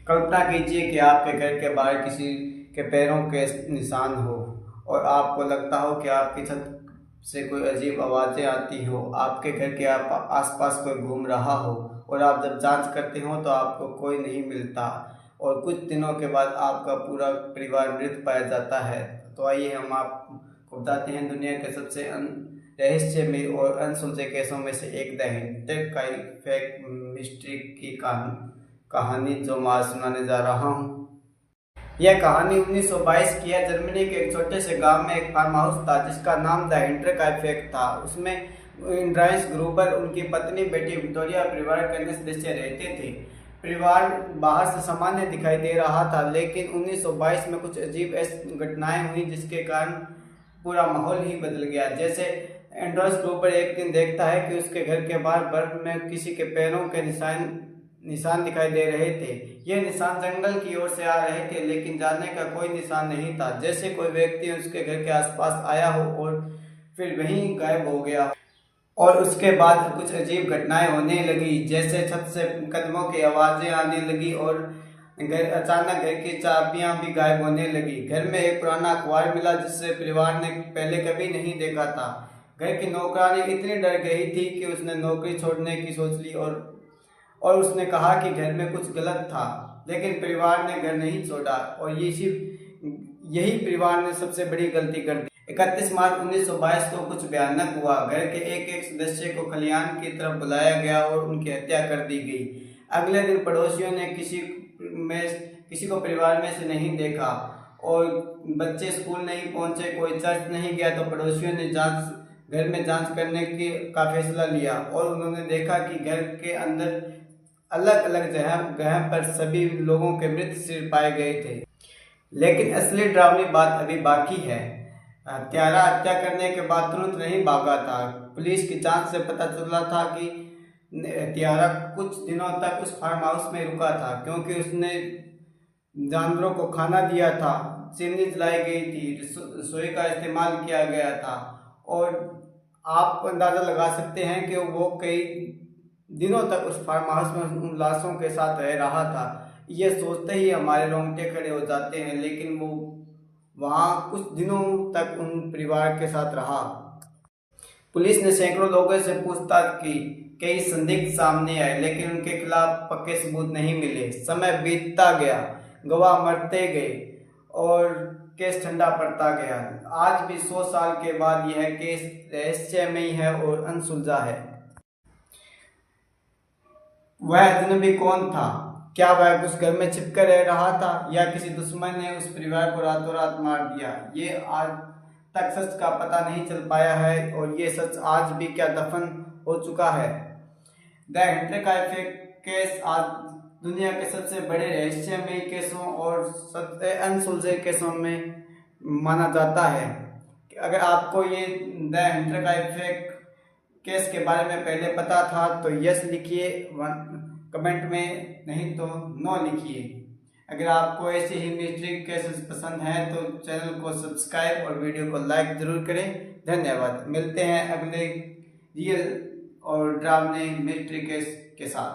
कल्पना कीजिए कि आपके घर के बाहर किसी के पैरों के निशान हो और आपको लगता हो कि आपकी छत से कोई अजीब आवाज़ें आती हो, आपके घर के आसपास कोई घूम रहा हो और आप जब जांच करते हो तो आपको कोई नहीं मिलता और कुछ दिनों के बाद आपका पूरा परिवार मृत पाया जाता है। तो आइए हम आपको बताते हैं दुनिया के सबसे रहस्यमय और अनसुलझे केसों में से एक, द हिंटरकाइफेक मिस्ट्री की कहानी जो मैं आज सुनाने जा रहा हूँ। यह कहानी 1922 की है। जर्मनी के एक छोटे से गांव में एक फार्म हाउस था जिसका नाम द हिंटरकाइफेक था। उसमें इंड्राइस ग्रूबर, उनकी पत्नी, बेटी विक्टोरिया और परिवार के अन्य सदस्य रहते थे। परिवार बाहर से सामान्य दिखाई दे रहा था, लेकिन 1922 में कुछ अजीब घटनाएं हुई जिसके कारण पूरा माहौल ही बदल गया। जैसे एंड्रॉस ग्रूबर एक दिन देखता है कि उसके घर के बाहर बर्फ में किसी के पैरों के निशान दिखाई दे रहे थे। ये निशान जंगल की ओर से आ रहे थे, लेकिन जाने का कोई निशान नहीं था, जैसे कोई व्यक्ति उसके घर के आसपास आया हो और फिर वहीं गायब हो गया। और उसके बाद कुछ अजीब घटनाएं होने लगी, जैसे छत से कदमों की आवाजें आने लगी और अचानक घर की चाबियां भी गायब होने लगी। घर में एक पुराना अखबार मिला जिससे परिवार ने पहले कभी नहीं देखा था। घर की नौकरानी इतनी डर गई थी कि उसने नौकरी छोड़ने की सोच ली और उसने कहा कि घर में कुछ गलत था, लेकिन परिवार ने घर नहीं छोड़ा और यही परिवार ने सबसे बड़ी गलती कर दी। 31 मार्च 1922 को कुछ भयानक हुआ। घर के एक एक सदस्य को खलिहान की तरफ बुलाया गया और उनकी हत्या कर दी गई। अगले दिन पड़ोसियों ने किसी को परिवार में से नहीं देखा और बच्चे स्कूल नहीं पहुंचे, कोई चर्च नहीं गया। तो पड़ोसियों ने घर में जांच करने का फैसला लिया और उन्होंने देखा कि घर के अंदर अलग अलग जगह पर सभी लोगों के मृत सिर पाए गए थे। लेकिन असली डरावनी बात अभी बाकी है। हत्यारा हत्या करने के बाद तुरंत नहीं भागा था। पुलिस की जांच से पता चला था कि हत्यारा कुछ दिनों तक उस फार्म हाउस में रुका था, क्योंकि उसने जानवरों को खाना दिया था, चिमनी जलाई गई थी, रसोई का इस्तेमाल किया गया था और आप अंदाजा लगा सकते हैं कि वो कई दिनों तक उस फार्म हाउस में उन लाशों के साथ रह रहा था। ये सोचते ही हमारे रोंगटे खड़े हो जाते हैं, लेकिन वो वहाँ कुछ दिनों तक उन परिवार के साथ रहा। पुलिस ने सैकड़ों लोगों से पूछताछ की, कई संदिग्ध सामने आए, लेकिन उनके खिलाफ पक्के सबूत नहीं मिले। समय बीतता गया, गवाह मरते गए और केस ठंडा पड़ता गया। आज भी 100 साल के बाद यह केस रहस्यमय है और अनसुलझा है। वह अजनबी कौन था? क्या वह उस घर में छिपकर रह रहा था या किसी दुश्मन ने उस परिवार को रातों रात मार दिया? ये आज तक सच का पता नहीं चल पाया है और ये सच आज भी क्या दफन हो चुका है। द हिंटरकाइफेक केस आज दुनिया के सबसे बड़े रहस्यमय केसों और सबसे अनसुलझे केसों में माना जाता है। अगर आपको ये द हिंटरकाइफेक केस के बारे में पहले पता था तो यस लिखिए कमेंट में, नहीं तो नो लिखिए। अगर आपको ऐसे ही मिस्ट्री केसेस पसंद हैं तो चैनल को सब्सक्राइब और वीडियो को लाइक जरूर करें। धन्यवाद। मिलते हैं अगले रियल और ड्रामे मिस्ट्री केस के साथ।